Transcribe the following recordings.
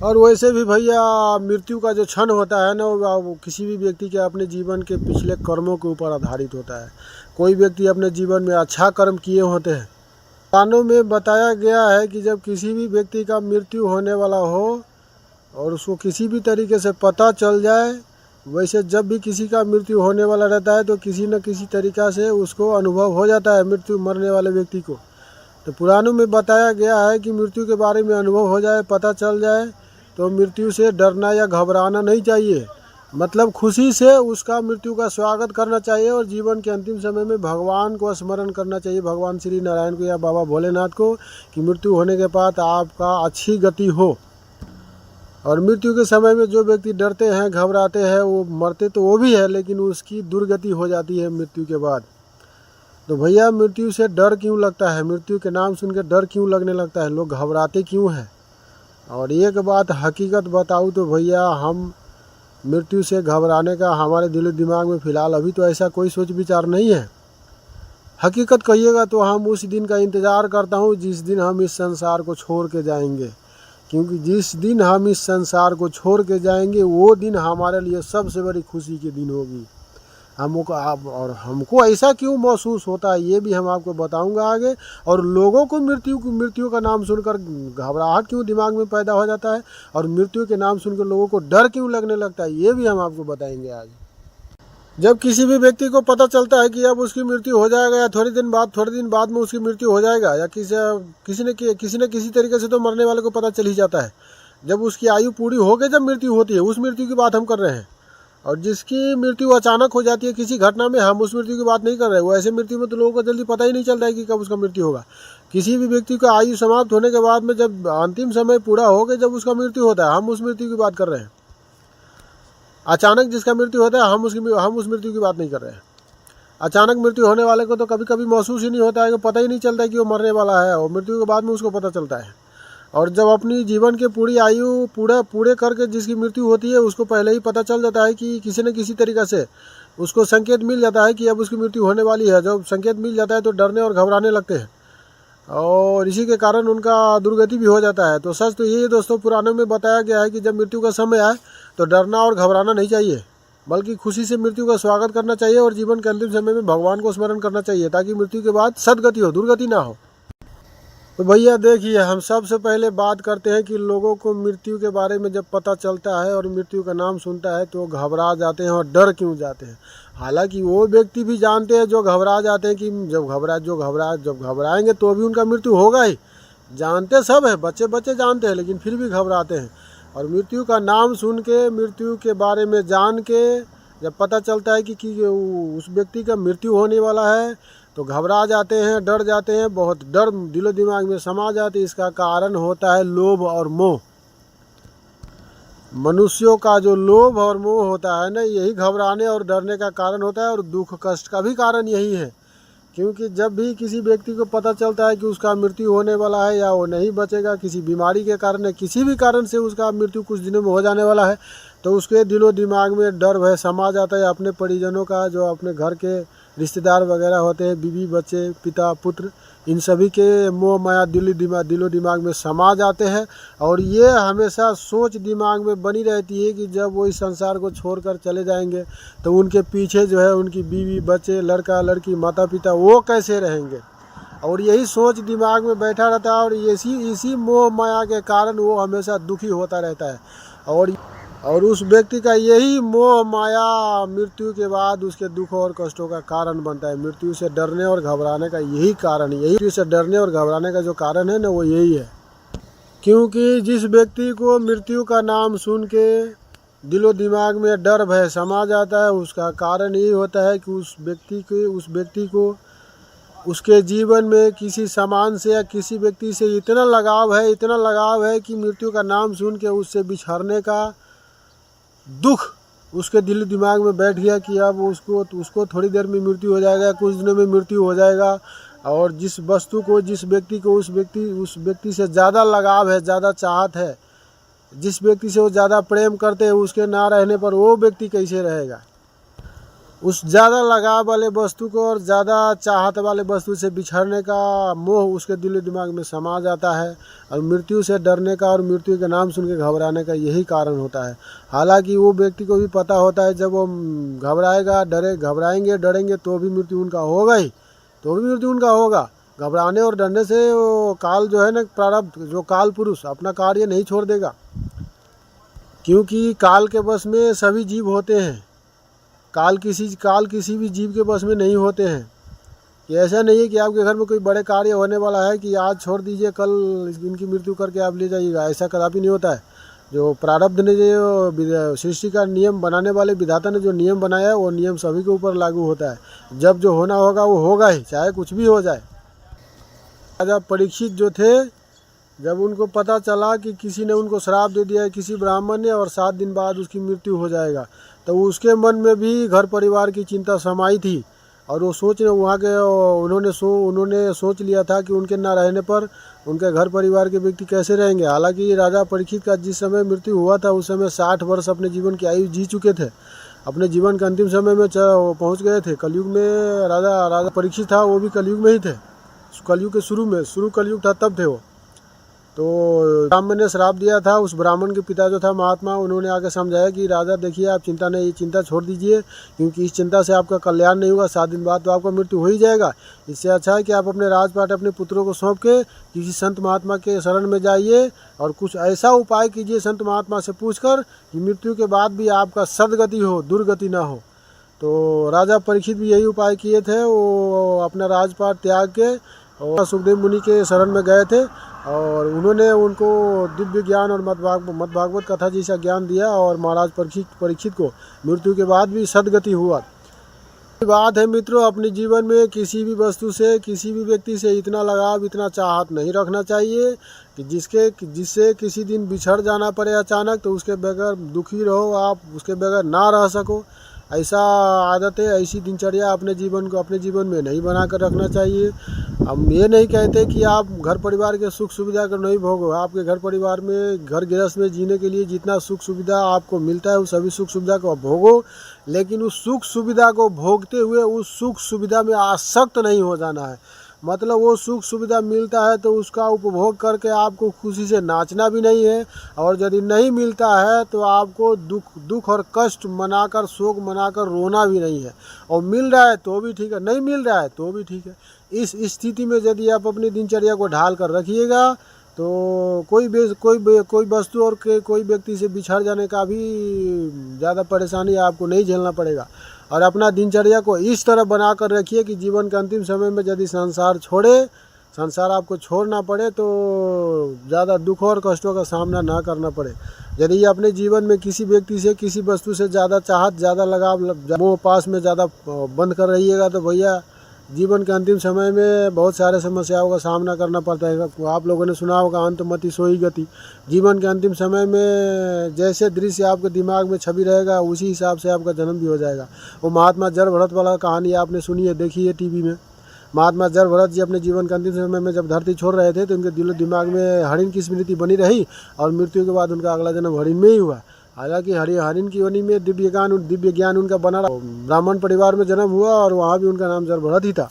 और वैसे भी भैया मृत्यु का जो क्षण होता है ना, वो किसी भी व्यक्ति के अपने जीवन के पिछले कर्मों के ऊपर आधारित होता है। कोई व्यक्ति अपने जीवन में अच्छा कर्म किए होते हैं। कानों में बताया गया है कि जब किसी भी व्यक्ति का मृत्यु होने वाला हो और उसको किसी भी तरीके से पता चल जाए, वैसे जब भी किसी का मृत्यु होने वाला रहता है तो किसी न किसी तरीक़ा से उसको अनुभव हो जाता है मृत्यु मरने वाले व्यक्ति को। तो पुराणों में बताया गया है कि मृत्यु के बारे में अनुभव हो जाए, पता चल जाए, तो मृत्यु से डरना या घबराना नहीं चाहिए। मतलब खुशी से उसका मृत्यु का स्वागत करना चाहिए और जीवन के अंतिम समय में भगवान को स्मरण करना चाहिए, भगवान श्री नारायण को या बाबा भोलेनाथ को, कि मृत्यु होने के बाद आपका अच्छी गति हो। और मृत्यु के समय में जो व्यक्ति डरते हैं, घबराते हैं, वो मरते तो वो भी है, लेकिन उसकी दुर्गति हो जाती है मृत्यु के बाद। तो भैया मृत्यु से डर क्यों लगता है? मृत्यु के नाम सुन के डर क्यों लगने लगता है? लोग घबराते क्यों हैं? और एक बात हकीकत बताऊँ तो भैया, हम मृत्यु से घबराने का हमारे दिल दिमाग में फ़िलहाल अभी तो ऐसा कोई सोच विचार नहीं है। हकीकत कहिएगा तो हम उस दिन का इंतज़ार करता हूँ जिस दिन हम इस संसार को छोड़ के जाएंगे, क्योंकि जिस दिन हम इस संसार को छोड़ के जाएंगे वो दिन हमारे लिए सबसे बड़ी खुशी के दिन होगी। हमको ऐसा क्यों महसूस होता है ये भी हम आपको बताऊंगा आगे। और लोगों को मृत्यु का नाम सुनकर घबराहट क्यों दिमाग में पैदा हो जाता है और मृत्यु के नाम सुनकर लोगों को डर क्यों लगने लगता है, ये भी हम आपको बताएंगे आगे। जब किसी भी व्यक्ति को पता चलता है कि अब उसकी मृत्यु हो जाएगा या थोड़े दिन बाद में उसकी मृत्यु हो जाएगा, या किसी न किसी तरीके से तो मरने वाले को पता चल ही जाता है। जब उसकी आयु पूरी हो गई, जब मृत्यु होती है, उस मृत्यु की बात हम कर रहे हैं। और जिसकी मृत्यु अचानक हो जाती है किसी घटना में, हम उस मृत्यु की बात नहीं कर रहे हैं। वो ऐसे मृत्यु में तो लोगों को जल्दी पता ही नहीं चलता है कि कब उसका मृत्यु होगा। किसी भी व्यक्ति का आयु समाप्त होने के बाद में जब अंतिम समय पूरा हो गया, जब उसका मृत्यु होता है, हम उस मृत्यु की बात कर रहे हैं। अचानक जिसका मृत्यु होता है हम उस मृत्यु की बात नहीं कर रहे हैं। अचानक मृत्यु होने वाले को तो कभी कभी महसूस ही नहीं होता है, कि पता ही नहीं चलता है कि वो मरने वाला है, और मृत्यु के बाद में उसको पता चलता है। और जब अपनी जीवन के पूरी आयु पूरे करके जिसकी मृत्यु होती है, उसको पहले ही पता चल जाता है कि किसी न किसी तरीक़ा से उसको संकेत मिल जाता है कि अब उसकी मृत्यु होने वाली है। जब संकेत मिल जाता है तो डरने और घबराने लगते हैं, और इसी के कारण उनका दुर्गति भी हो जाता है। तो सच तो यही दोस्तों, पुराणों में बताया गया है कि जब मृत्यु का समय आए तो डरना और घबराना नहीं चाहिए, बल्कि खुशी से मृत्यु का स्वागत करना चाहिए और जीवन के अंतिम समय में भगवान को स्मरण करना चाहिए, ताकि मृत्यु के बाद सदगति हो, दुर्गति ना हो। तो भैया देखिए, हम सबसे पहले बात करते हैं कि लोगों को मृत्यु के बारे में जब पता चलता है और मृत्यु का नाम सुनता है तो घबरा जाते हैं और डर क्यों जाते हैं। हालांकि वो व्यक्ति भी जानते हैं जो घबरा जाते हैं कि जब घबराएंगे तो भी उनका मृत्यु होगा ही। जानते सब है, बच्चे जानते हैं, लेकिन फिर भी घबराते हैं। और मृत्यु का नाम सुन के, मृत्यु के बारे में जान के जब पता चलता है कि उस व्यक्ति का मृत्यु होने वाला है, तो घबरा जाते हैं, डर जाते हैं, बहुत डर दिलो दिमाग में समा जाते हैं। इसका कारण होता है लोभ और मोह। मनुष्यों का जो लोभ और मोह होता है ना, यही घबराने और डरने का कारण होता है, और दुख कष्ट का भी कारण यही है। क्योंकि जब भी किसी व्यक्ति को पता चलता है कि उसका मृत्यु होने वाला है या वो नहीं बचेगा, किसी बीमारी के कारण या किसी भी कारण से उसका मृत्यु कुछ दिनों में हो जाने वाला है, तो उसके दिलो दिमाग में डर भय समा जाता है। अपने परिजनों का, जो अपने घर के रिश्तेदार वगैरह होते हैं, बीवी बच्चे, पिता पुत्र, इन सभी के मोह माया दिलो दिमाग में समा जाते हैं। और ये हमेशा सोच दिमाग में बनी रहती है कि जब वो इस संसार को छोड़कर चले जाएंगे तो उनके पीछे जो है उनकी बीवी बच्चे, लड़का लड़की, माता पिता, वो कैसे रहेंगे। और यही सोच दिमाग में बैठा रहता है, और इसी मोह माया के कारण वो हमेशा दुखी होता रहता है। और उस व्यक्ति का यही मोह माया मृत्यु के बाद उसके दुख और कष्टों का कारण बनता है। मृत्यु से डरने और घबराने का यही कारण, मृत्यु से डरने और घबराने का जो कारण है ना, वो यही है। क्योंकि जिस व्यक्ति को मृत्यु का नाम सुन के दिलो दिमाग में डर भय समा जाता है, उसका कारण यही होता है कि उस व्यक्ति को उसके जीवन में किसी सामान से या किसी व्यक्ति से इतना लगाव है कि मृत्यु का नाम सुन के उससे बिछड़ने का दुख उसके दिल दिमाग में बैठ गया कि अब उसको थोड़ी देर में मृत्यु हो जाएगा, कुछ दिनों में मृत्यु हो जाएगा। और जिस वस्तु को, जिस व्यक्ति को उस व्यक्ति से ज़्यादा लगाव है, ज़्यादा चाहत है, जिस व्यक्ति से वो ज़्यादा प्रेम करते हैं, उसके ना रहने पर वो व्यक्ति कैसे रहेगा। उस ज़्यादा लगाव वाले वस्तु को और ज़्यादा चाहत वाले वस्तु से बिछड़ने का मोह उसके दिल दिमाग में समा जाता है और मृत्यु से डरने का और मृत्यु के नाम सुन के घबराने का यही कारण होता है। हालांकि वो व्यक्ति को भी पता होता है जब वो घबराएगा घबराएंगे डरेंगे तो भी मृत्यु उनका होगा ही, तो भी मृत्यु उनका होगा। घबराने और डरने से वो काल जो है ना, प्रारब्ध जो काल पुरुष अपना कार्य नहीं छोड़ देगा, क्योंकि काल के बस में सभी जीव होते हैं। काल किसी भी जीव के बस में नहीं होते हैं। कि ऐसा नहीं है कि आपके घर में कोई बड़े कार्य होने वाला है कि आज छोड़ दीजिए कल इनकी मृत्यु करके आप ले जाइएगा, ऐसा कदापि नहीं होता है। जो प्रारब्ध ने जो सृष्टि का नियम बनाने वाले विधाता ने जो नियम बनाया है वो नियम सभी के ऊपर लागू होता है। जब जो होना होगा वो होगा ही, चाहे कुछ भी हो जाए। राजा परीक्षित जो थे, जब उनको पता चला कि किसी ने उनको श्राप दे दिया है किसी ब्राह्मण ने और 7 दिन बाद उसकी मृत्यु हो जाएगा, तो उसके मन में भी घर परिवार की चिंता समाई थी और वो सोच वहाँ के उन्होंने सोच लिया था कि उनके ना रहने पर उनके घर परिवार के व्यक्ति कैसे रहेंगे। हालांकि राजा परीक्षित का जिस समय मृत्यु हुआ था उस समय 60 वर्ष अपने जीवन की आयु जी चुके थे, अपने जीवन के अंतिम समय में पहुँच गए थे। कलयुग में राजा परीक्षित था, वो भी कलयुग में ही थे। कलयुग के शुरू कलयुग था तब थे वो। तो ब्राह्मण ने श्राप दिया था, उस ब्राह्मण के पिता जो था महात्मा, उन्होंने आके समझाया कि राजा देखिए आप चिंता नहीं, ये चिंता छोड़ दीजिए, क्योंकि इस चिंता से आपका कल्याण नहीं होगा। 7 दिन बाद तो आपका मृत्यु हो ही जाएगा। इससे अच्छा है कि आप अपने राजपाट अपने पुत्रों को सौंप के किसी संत महात्मा के शरण में जाइए और कुछ ऐसा उपाय कीजिए संत महात्मा से पूछकर कि मृत्यु के बाद भी आपका सदगति हो, दुर्गति ना हो। तो राजा परीक्षित भी यही उपाय किए थे। वो अपना राजपाट त्याग के और सुखदेव मुनि के शरण में गए थे और उन्होंने उनको दिव्य ज्ञान और मद भागवत कथा जैसा ज्ञान दिया और महाराज परीक्षित को मृत्यु के बाद भी सदगति हुआ। बात है मित्रों, अपने जीवन में किसी भी वस्तु से किसी भी व्यक्ति से इतना लगाव इतना चाहत नहीं रखना चाहिए कि जिससे किसी दिन बिछड़ जाना पड़े अचानक तो उसके बगैर दुखी रहो, आप उसके बगैर ना रह सको। ऐसा आदत है, ऐसी दिनचर्या अपने जीवन में नहीं बना कर रखना चाहिए। हम ये नहीं कहते कि आप घर परिवार के सुख सुविधा को नहीं भोगो। आपके घर परिवार में घर गृहस्थ में जीने के लिए जितना सुख सुविधा आपको मिलता है उस सभी सुख सुविधा को भोगो, लेकिन उस सुख सुविधा को भोगते हुए उस सुख सुविधा में आसक्त नहीं हो जाना है। मतलब वो सुख सुविधा मिलता है तो उसका उपभोग करके आपको खुशी से नाचना भी नहीं है, और यदि नहीं मिलता है तो आपको दुख और कष्ट मनाकर शोक मनाकर रोना भी नहीं है। और मिल रहा है तो भी ठीक है, नहीं मिल रहा है तो भी ठीक है। इस स्थिति में यदि आप अपनी दिनचर्या को ढाल कर रखिएगा तो कोई वस्तु और कोई व्यक्ति से बिछड़ जाने का भी ज़्यादा परेशानी आपको नहीं झेलना पड़ेगा। और अपना दिनचर्या को इस तरह बना कर रखिए कि जीवन के अंतिम समय में यदि संसार आपको छोड़ना पड़े तो ज़्यादा दुख और कष्टों का सामना ना करना पड़े। यदि अपने जीवन में किसी व्यक्ति से किसी वस्तु से ज़्यादा चाहत ज़्यादा लगाव मोह पास में ज़्यादा बंद कर रहिएगा तो भैया जीवन के अंतिम समय में बहुत सारे समस्याओं का सामना करना पड़ता है। आप लोगों ने सुना होगा अंतमति सोई गति। जीवन के अंतिम समय में जैसे दृश्य आपके दिमाग में छवि रहेगा उसी हिसाब से आपका जन्म भी हो जाएगा। वो महात्मा जड़भरत वाला कहानी आपने सुनी है, देखी है टीवी में। महात्मा जड़भरत जी अपने जीवन के अंतिम समय में जब धरती छोड़ रहे थे तो उनके दिलो दिमाग में हरिण की स्मृति बनी रही और मृत्यु के बाद उनका अगला जन्म हरिण में ही हुआ। हालांकि हरिण की योनि में दिव्य ज्ञान उनका बना रहा। ब्राह्मण परिवार में जन्म हुआ और वहाँ भी उनका नाम जड़भरत ही था।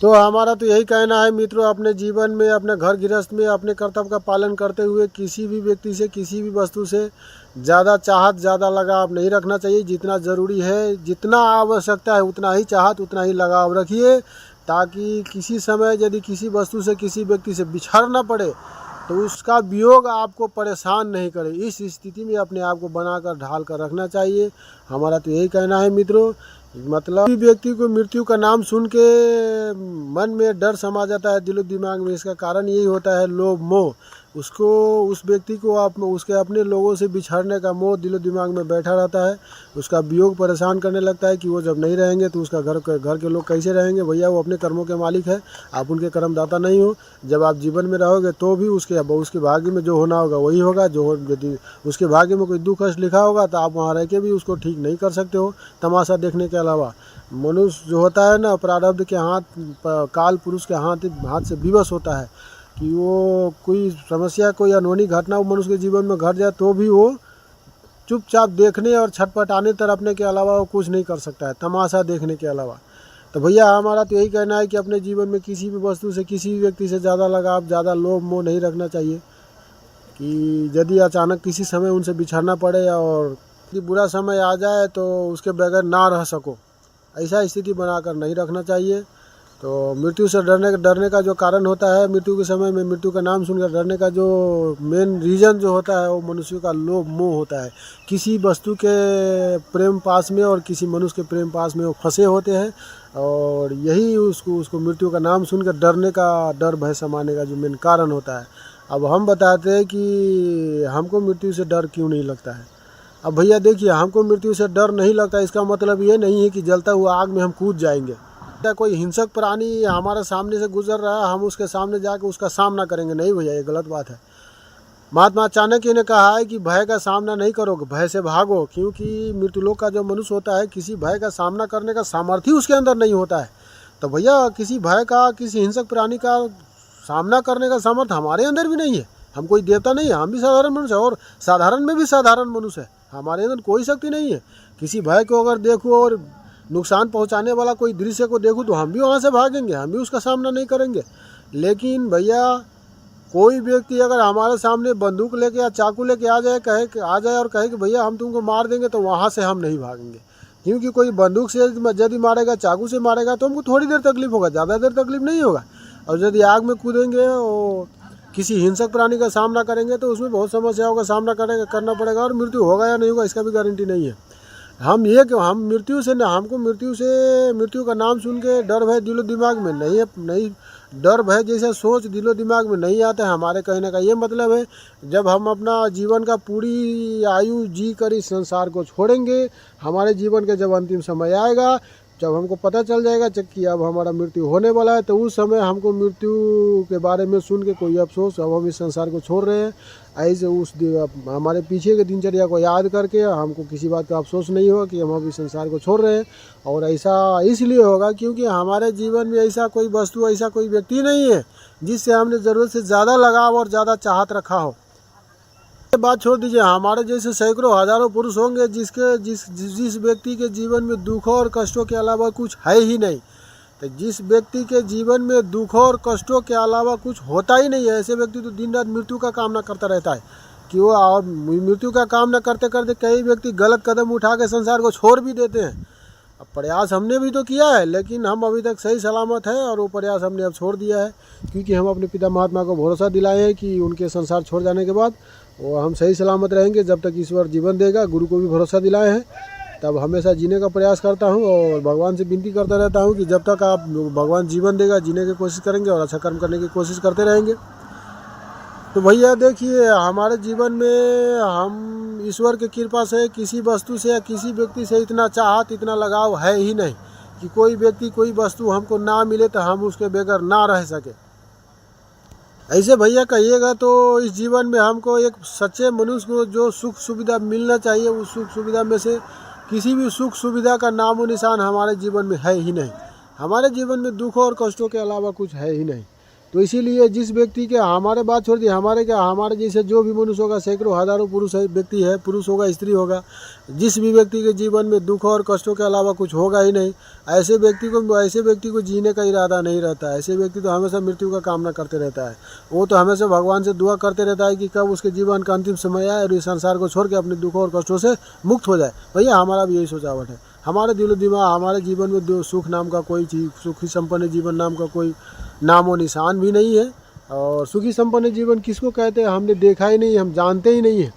तो हमारा तो यही कहना है मित्रों, अपने जीवन में अपने घर गृहस्थ में अपने कर्तव्य का पालन करते हुए किसी भी व्यक्ति से किसी भी वस्तु से ज़्यादा चाहत ज़्यादा लगाव नहीं रखना चाहिए। जितना ज़रूरी है, जितना आवश्यकता है उतना ही चाहत उतना ही लगाव रखिए, ताकि किसी समय यदि किसी वस्तु से किसी व्यक्ति से बिछड़ना पड़े तो उसका वियोग आपको परेशान नहीं करे। इस स्थिति में अपने आप को बनाकर ढाल कर रखना चाहिए। हमारा तो यही कहना है मित्रों। मतलब व्यक्ति को मृत्यु का नाम सुन के मन में डर समा जाता है दिलो दिमाग में। इसका कारण यही होता है लोभ मोह। उस व्यक्ति को उसके अपने लोगों से बिछड़ने का मोह दिलो दिमाग में बैठा रहता है। उसका वियोग परेशान करने लगता है कि वो जब नहीं रहेंगे तो उसका घर के लोग कैसे रहेंगे। भैया वो अपने कर्मों के मालिक है, आप उनके कर्मदाता नहीं हो। जब आप जीवन में रहोगे तो भी उसके भाग्य में जो होना होगा वही होगा। यदि उसके भाग्य में कोई दुख कष्ट लिखा होगा तो आप वहाँ रह के भी उसको ठीक नहीं कर सकते हो तमाशा देखने के अलावा। मनुष्य जो होता है ना, प्रारब्ध के काल पुरुष के हाथ से विवश होता है कि वो कोई समस्या कोई अनहोनी घटना वो मनुष्य के जीवन में घट जाए तो भी वो चुपचाप देखने और छटपटाने तड़पने के अलावा वो कुछ नहीं कर सकता है, तमाशा देखने के अलावा। तो भैया हमारा तो यही कहना है कि अपने जीवन में किसी भी वस्तु से, किसी भी व्यक्ति से ज़्यादा लगाव, ज़्यादा लोभ मोह नहीं रखना चाहिए कि यदि अचानक किसी समय उनसे बिछड़ना पड़े और यदि बुरा समय आ जाए तो उसके बगैर ना रह सको, ऐसा स्थिति बनाकर नहीं रखना चाहिए। तो मृत्यु से डरने का जो कारण होता है, मृत्यु के समय में मृत्यु का नाम सुनकर डरने का जो मेन रीज़न जो होता है वो मनुष्य का लोभ मोह होता है। किसी वस्तु के प्रेम पास में और किसी मनुष्य के प्रेम पास में वो फंसे होते हैं और यही उसको मृत्यु का नाम सुनकर डरने का, डर भय समाने का जो मेन कारण होता है। अब हम बताते हैं कि हमको मृत्यु से डर क्यों नहीं लगता है। अब भैया देखिए, हमको मृत्यु से डर नहीं लगता, इसका मतलब ये नहीं है कि जलता हुआ आग में हम कूद जाएंगे। कोई हिंसक प्राणी हमारे सामने से गुजर रहा है, हम उसके सामने जाकर उसका सामना करेंगे? नहीं भैया, ये गलत बात है। महात्मा चाणक्य ने कहा है कि भय का सामना नहीं करोगे, भय से भागो, क्योंकि मृत्युलोक का जो मनुष्य होता है किसी भय का सामना करने का सामर्थ्य उसके अंदर नहीं होता है। तो भैया किसी भय का, किसी हिंसक प्राणी का सामना करने का सामर्थ्य हमारे अंदर भी नहीं है। हम कोई देवता नहीं है, हम भी साधारण मनुष्य है और साधारण में भी साधारण मनुष्य है। हमारे अंदर कोई शक्ति नहीं है। किसी भय को अगर देखो और नुकसान पहुंचाने वाला कोई दृश्य को देखूं तो हम भी वहां से भागेंगे, हम भी उसका सामना नहीं करेंगे। लेकिन भैया कोई व्यक्ति अगर हमारे सामने बंदूक लेके या चाकू लेके आ जाए और कहे कि भैया हम तुमको मार देंगे, तो वहाँ से हम नहीं भागेंगे। क्योंकि कोई बंदूक से यदि मारेगा, चाकू से मारेगा तो हमको थोड़ी देर तकलीफ होगा, ज़्यादा देर तकलीफ नहीं होगा। और यदि आग में कूदेंगे और किसी हिंसक प्राणी का सामना करेंगे तो उसमें बहुत समस्याओं का सामना करना पड़ेगा और मृत्यु होगा या नहीं होगा इसका भी गारंटी नहीं है। हम हमको मृत्यु का नाम सुन के डर भय दिलो दिमाग में नहीं डर भय जैसा सोच दिलो दिमाग में नहीं आता है। हमारे कहने का ये मतलब है, जब हम अपना जीवन का पूरी आयु जी कर इस संसार को छोड़ेंगे, हमारे जीवन का जब अंतिम समय आएगा, जब हमको पता चल जाएगा कि अब हमारा मृत्यु होने वाला है, तो उस समय हमको मृत्यु के बारे में सुन के कोई अफसोस, अब हम इस संसार को छोड़ रहे हैं, ऐसे हमारे पीछे के दिनचर्या को याद करके हमको किसी बात का अफसोस नहीं होगा कि हम अब इस संसार को छोड़ रहे हैं। और ऐसा इसलिए होगा क्योंकि हमारे जीवन में ऐसा कोई वस्तु, ऐसा कोई व्यक्ति नहीं है जिससे हमने ज़रूरत से ज़्यादा लगाव और ज़्यादा चाहत रखा हो। बात छोड़ दीजिए, हमारे जैसे सैकड़ों हजारों पुरुष होंगे जिस व्यक्ति के जीवन में दुखों और कष्टों के अलावा कुछ है ही नहीं। तो जिस व्यक्ति के जीवन में दुखों और कष्टों के अलावा कुछ होता ही नहीं है, ऐसे व्यक्ति तो दिन रात मृत्यु का कामना करता रहता है कि वो, और मृत्यु का कामना करते करते कई व्यक्ति गलत कदम उठा के संसार को छोड़ भी देते हैं। अब प्रयास हमने भी तो किया है, लेकिन हम अभी तक सही सलामत हैं और वो प्रयास हमने अब छोड़ दिया है, क्योंकि हम अपने पिता महात्मा को भरोसा दिलाए हैं कि उनके संसार छोड़ जाने के बाद वो हम सही सलामत रहेंगे जब तक ईश्वर जीवन देगा। गुरु को भी भरोसा दिलाए हैं, तब हमेशा जीने का प्रयास करता हूँ और भगवान से विनती करता रहता हूँ कि जब तक आप भगवान जीवन देगा, जीने की कोशिश करेंगे और अच्छा कर्म करने की कोशिश करते रहेंगे। तो भैया देखिए, हमारे जीवन में हम ईश्वर की कृपा से किसी वस्तु से या किसी व्यक्ति से इतना चाहत, इतना लगाव है ही नहीं कि कोई व्यक्ति, कोई वस्तु हमको ना मिले तो हम उसके बगैर ना रह सके। ऐसे भैया कहिएगा तो इस जीवन में हमको एक सच्चे मनुष्य को जो सुख सुविधा मिलना चाहिए, उस सुख सुविधा में से किसी भी सुख सुविधा का नामो निशान हमारे जीवन में है ही नहीं। हमारे जीवन में दुखों और कष्टों के अलावा कुछ है ही नहीं। तो इसीलिए जिस व्यक्ति के, हमारे बात छोड़ दिए, हमारे जैसे जो भी मनुष्य होगा, सैकड़ों हजारों व्यक्ति है, पुरुष होगा स्त्री होगा, जिस भी व्यक्ति के जीवन में दुखों और कष्टों के अलावा कुछ होगा ही नहीं, ऐसे व्यक्ति को जीने का इरादा नहीं रहता है। ऐसे व्यक्ति तो हमेशा मृत्यु का कामना करते रहता है। वो तो हमेशा भगवान से दुआ करते रहता है कि कब उसके जीवन का अंतिम समय आए और इस संसार को छोड़ के अपने दुखों और कष्टों से मुक्त हो जाए। भैया हमारा भी यही सोचावट है। हमारे दिलो दिमाग, हमारे जीवन में सुख नाम का कोई चीज़, सुखी संपन्न जीवन नाम का कोई नामो निशान भी नहीं है। और सुखी संपन्न जीवन किसको कहते हैं हमने देखा ही नहीं, हम जानते ही नहीं है।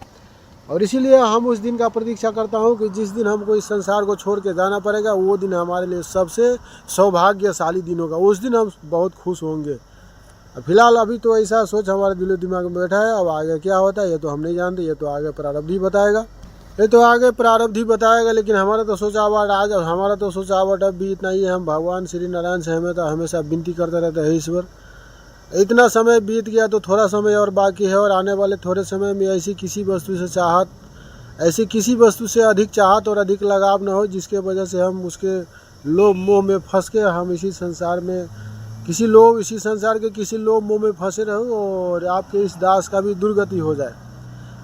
और इसीलिए हम उस दिन का प्रतीक्षा करता हूँ कि जिस दिन हमको इस संसार को छोड़ के जाना पड़ेगा, वो दिन हमारे लिए सबसे सौभाग्यशाली दिन होगा। उस दिन हम बहुत खुश होंगे। फिलहाल अभी तो ऐसा सोच हमारे दिलो दिमाग में बैठा है। अब आगे क्या होता है ये तो हम नहीं जानते, ये तो आगे प्रारब्ध ही बताएगा। लेकिन हमारा तो सोचावट अब भी इतना ही है। हम भगवान श्री नारायण से हमेशा विनती करते रहते हैं, ईश्वर इतना समय बीत गया तो थोड़ा समय और बाकी है, और आने वाले थोड़े समय में ऐसी किसी वस्तु से अधिक चाहत और अधिक लगाव न हो जिसके वजह से हम उसके लोभ मोह में फंस के हम इसी संसार के किसी लोभ मोह में फंसे रहो और आपके इस दास का भी दुर्गति हो जाए।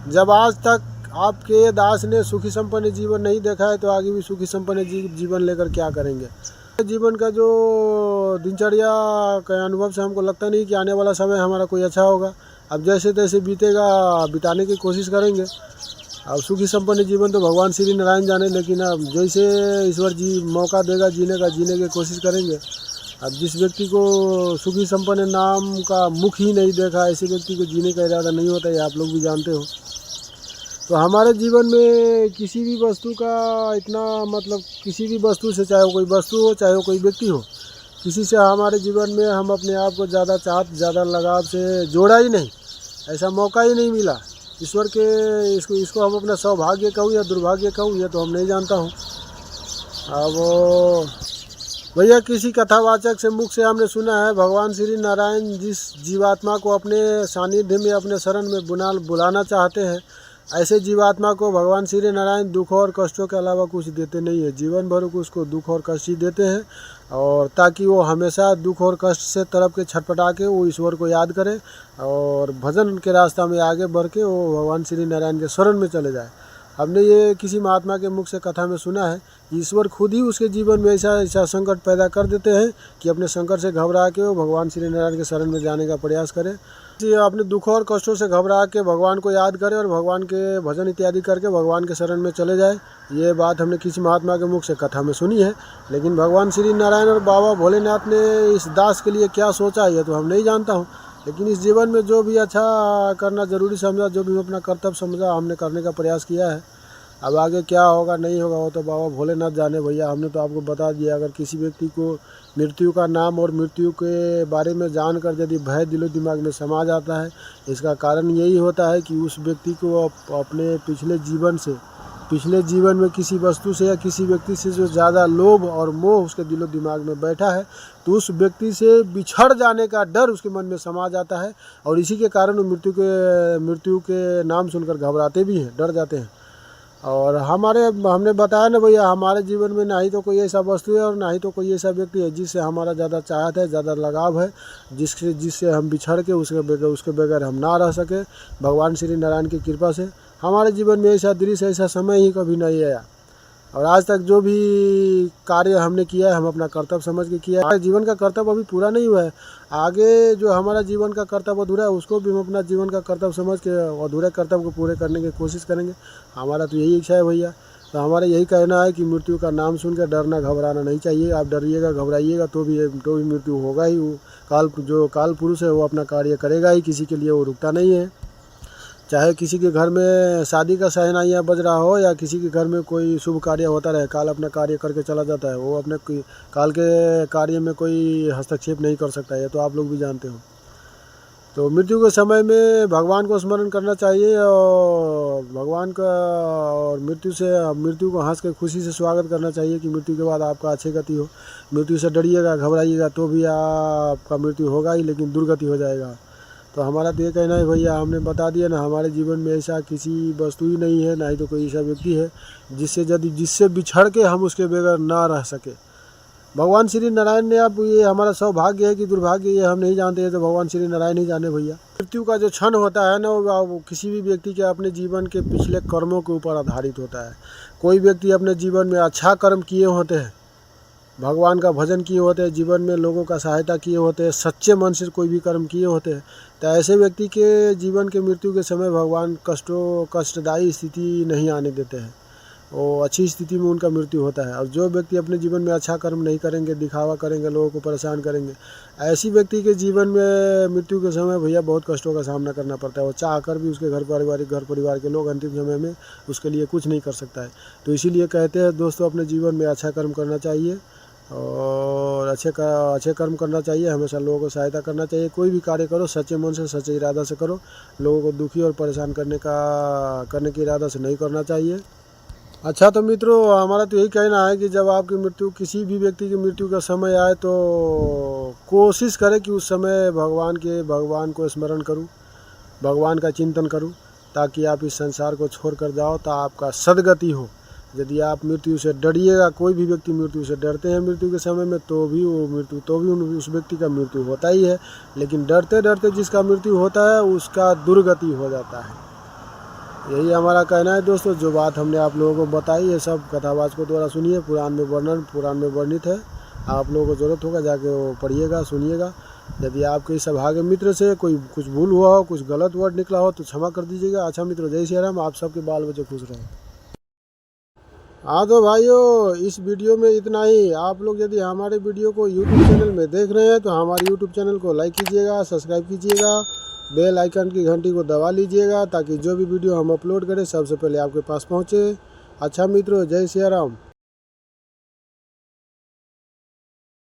जब आज तक आपके दास ने सुखी संपन्न जीवन नहीं देखा है तो आगे भी सुखी संपन्न जीवन लेकर क्या करेंगे। जीवन का जो दिनचर्या के अनुभव से हमको लगता नहीं कि आने वाला समय हमारा कोई अच्छा होगा। अब जैसे तैसे बीतेगा, बिताने की कोशिश करेंगे। अब सुखी संपन्न जीवन तो भगवान श्री नारायण जाने, लेकिन अब जैसे ईश्वर जी मौका देगा जीने की कोशिश करेंगे। अब जिस व्यक्ति को सुखी संपन्न नाम का मुख ही नहीं देखा, ऐसे व्यक्ति को जीने का इरादा नहीं होता है, आप लोग भी जानते हो। तो हमारे जीवन में किसी भी वस्तु का इतना मतलब, किसी भी वस्तु से, चाहे वो कोई वस्तु हो चाहे वो कोई व्यक्ति हो, किसी से हमारे जीवन में हम अपने आप को ज़्यादा चाहत, ज़्यादा लगाव से जोड़ा ही नहीं, ऐसा मौका ही नहीं मिला। ईश्वर के इसको हम अपना सौभाग्य कहूँ या दुर्भाग्य कहूँ, ये तो हम नहीं जानता हूँ। अब भैया किसी कथावाचक से मुख से हमने सुना है, भगवान श्री नारायण जिस जीवात्मा को अपने सानिध्य में, अपने शरण में बुलाना चाहते हैं, ऐसे जीवात्मा को भगवान श्री नारायण दुख और कष्टों के अलावा कुछ देते नहीं है। जीवन भर को उसको दुख और कष्ट ही देते हैं, और ताकि वो हमेशा दुख और कष्ट से तरफ के छटपटा के वो ईश्वर को याद करे और भजन के रास्ता में आगे बढ़ के वो भगवान श्री नारायण के शरण में चले जाए। हमने ये किसी महात्मा के मुख से कथा में सुना है, ईश्वर खुद ही उसके जीवन में ऐसा संकट पैदा कर देते हैं कि अपने संकट से घबरा के वो भगवान श्री नारायण के शरण में जाने का प्रयास करे। अपने दुखों और कष्टों से घबरा के भगवान को याद करे और भगवान के भजन इत्यादि करके भगवान के शरण में चले जाए। ये बात हमने किसी महात्मा के मुख से कथा में सुनी है, लेकिन भगवान श्री नारायण और बाबा भोलेनाथ ने इस दास के लिए क्या सोचा ये तो हम नहीं जानता हूँ। लेकिन इस जीवन में जो भी अच्छा करना ज़रूरी समझा, जो भी अपना कर्तव्य समझा, हमने करने का प्रयास किया है। अब आगे क्या होगा नहीं होगा वो तो बाबा भोलेनाथ जाने भैया। हमने तो आपको बता दिया, अगर किसी व्यक्ति को मृत्यु का नाम और मृत्यु के बारे में जानकर यदि भय दिलो दिमाग में समा जाता है, इसका कारण यही होता है कि उस व्यक्ति को अपने पिछले जीवन में किसी वस्तु से या किसी व्यक्ति से जो ज़्यादा लोभ और मोह उसके दिलो दिमाग में बैठा है, तो उस व्यक्ति से बिछड़ जाने का डर उसके मन में समा जाता है, और इसी के कारण वो मृत्यु के नाम सुनकर घबराते भी हैं, डर जाते हैं। और हमने बताया ना भैया, हमारे जीवन में ना ही तो कोई ऐसा वस्तु है और ना ही तो कोई ऐसा व्यक्ति है जिससे हमारा ज़्यादा चाहत है, ज़्यादा लगाव है, जिससे हम बिछड़ के उसके बगैर हम ना रह सके। भगवान श्री नारायण की कृपा से हमारे जीवन में ऐसा दृश्य, ऐसा समय ही कभी नहीं आया। और आज तक जो भी कार्य हमने किया है, हम अपना कर्तव्य समझ के किया है। जीवन का कर्तव्य अभी पूरा नहीं हुआ है, आगे जो हमारा जीवन का कर्तव्य अधूरा है उसको भी हम अपना जीवन का कर्तव्य समझ के अधूरे कर्तव्य को पूरे करने की कोशिश करेंगे। हमारा तो यही इच्छा है भैया। तो हमारा यही कहना है कि मृत्यु का नाम सुन के डरना घबराना नहीं चाहिए। आप डरिएगा घबराइएगा तो भी मृत्यु होगा ही। जो काल पुरुष है वो अपना कार्य करेगा ही, किसी के लिए वो रुकता नहीं है। चाहे किसी के घर में शादी का शहनाइयाँ बज रहा हो या किसी के घर में कोई शुभ कार्य होता रहे, काल अपना कार्य करके चला जाता है। वो अपने काल के कार्य में कोई हस्तक्षेप नहीं कर सकता, ये तो आप लोग भी जानते हो। तो मृत्यु के समय में भगवान को स्मरण करना चाहिए और भगवान का और मृत्यु को हंस के खुशी से स्वागत करना चाहिए कि मृत्यु के बाद आपका अच्छी गति हो। मृत्यु से डरिएगा घबराइएगा तो भी आपका मृत्यु होगा ही, लेकिन दुर्गति हो जाएगा। तो हमारा तो ये कहना है भैया, हमने बता दिया ना, हमारे जीवन में ऐसा किसी वस्तु ही नहीं है, ना ही तो कोई ऐसा व्यक्ति है जिससे बिछड़ के हम उसके बगैर ना रह सके। भगवान श्री नारायण ने, अब ये हमारा सौभाग्य है कि दुर्भाग्य ये हम नहीं जानते हैं, तो भगवान श्री नारायण ही जाने भैया। मृत्यु का जो क्षण होता है ना, वो किसी भी व्यक्ति के अपने जीवन के पिछले कर्मों के ऊपर आधारित होता है। कोई व्यक्ति अपने जीवन में अच्छा कर्म किए होते हैं, भगवान का भजन किए होते हैं, जीवन में लोगों का सहायता किए होते हैं, सच्चे मन से कोई भी कर्म किए होते हैं, तो ऐसे व्यक्ति के जीवन के मृत्यु के समय भगवान कष्टदायी स्थिति नहीं आने देते हैं। वो अच्छी स्थिति में उनका मृत्यु होता है। और जो व्यक्ति अपने जीवन में अच्छा कर्म नहीं करेंगे, दिखावा करेंगे, लोगों को परेशान करेंगे, ऐसी व्यक्ति के जीवन में मृत्यु के समय भैया बहुत कष्टों का सामना करना पड़ता है। वो चाह कर भी उसके घर परिवार के लोग अंतिम समय में उसके लिए कुछ नहीं कर सकता है। तो इसीलिए कहते हैं दोस्तों, अपने जीवन में अच्छा कर्म करना चाहिए और अच्छे कर्म करना चाहिए। हमेशा लोगों को सहायता करना चाहिए। कोई भी कार्य करो सच्चे मन से, सच्चे इरादा से करो। लोगों को दुखी और परेशान करने के इरादा से नहीं करना चाहिए। अच्छा तो मित्रों, हमारा तो यही कहना है कि जब आपकी किसी भी व्यक्ति की मृत्यु का समय आए तो कोशिश करें कि उस समय भगवान को स्मरण करूं, भगवान का चिंतन करूं, ताकि आप इस संसार को छोड़ कर जाओ तो आपका सद्गति हो। यदि आप मृत्यु से डरिएगा, कोई भी व्यक्ति मृत्यु से डरते हैं मृत्यु के समय में, तो भी उस व्यक्ति का मृत्यु होता ही है। लेकिन डरते डरते जिसका मृत्यु होता है उसका दुर्गति हो जाता है। यही हमारा कहना है दोस्तों। जो बात हमने आप लोगों को बताई ये सब कथावाचकों को द्वारा सुनिए, पुराण में वर्णित है। आप लोगों को ज़रूरत होगा जाके वो पढ़िएगा, सुनिएगा। यदि आपके सौभाग्य मित्र से कोई कुछ भूल हुआ हो, कुछ गलत वर्ड निकला हो तो क्षमा कर दीजिएगा। अच्छा मित्रों, जय श्री राम। आप सबके बाल बच्चे खुश रहें। हाँ तो भाइयों, इस वीडियो में इतना ही। आप लोग यदि हमारे वीडियो को यूट्यूब चैनल में देख रहे हैं तो हमारे यूट्यूब चैनल को लाइक कीजिएगा, सब्सक्राइब कीजिएगा, बेल आइकन की घंटी को दबा लीजिएगा ताकि जो भी वीडियो हम अपलोड करें सबसे पहले आपके पास पहुँचे। अच्छा मित्रों, जय श्री राम।